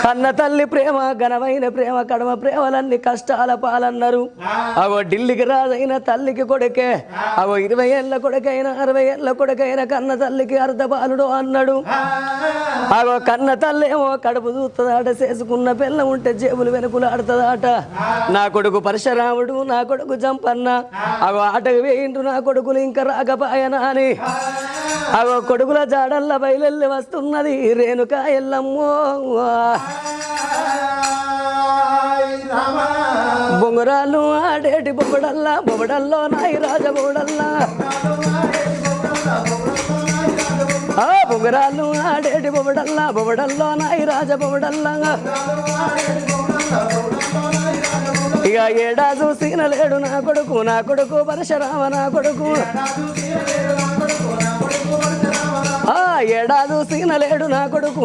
కన్న తల్లి ప్రేమ ఘనమైన ప్రేమ కడమ ప్రేమలన్నీ కష్టాల పాలన్నారు అవో ఢిల్లీకి రాజైన తల్లికి కొడుకే అవో 20 ఏళ్ళ కొడుకైన 60 ఏళ్ళ కొడుకైన కన్న తల్లికి అర్ధబాలుడు అన్నాడు అవో కన్న తల్లి ఏమో కడుపు చూస్తుందాట చేసుకున్న పిల్ల ఉంటే జేబులు వెనుకలు ఆడుతుందాట నా కొడుకు పరశురాముడు నా కొడుకు జంపన్న అవో ఆటకు వేయిండు నా కొడుకులు ఇంకా రాకపాయనా అని అవో కొడుకుల జాడల్ల బయలెల్లి వస్తున్నది రేణుకా ఎల్లమ్మో బొంగరాలు ఆడేటి బొమ్మడల్లా బొమ్మడల్లో నాయి రాజ బొమ్మడల్లా బొంగరాలు ఆడేటి బొమ్మడల్లా బొమ్మడల్లో నాయి రాజ బొమ్మడల్లా ఇక ఏడా చూసిన లేడు నా కొడుకు పరశురామ నా కొడుకు ఏడా చూసిన లేడు నా కొడుకు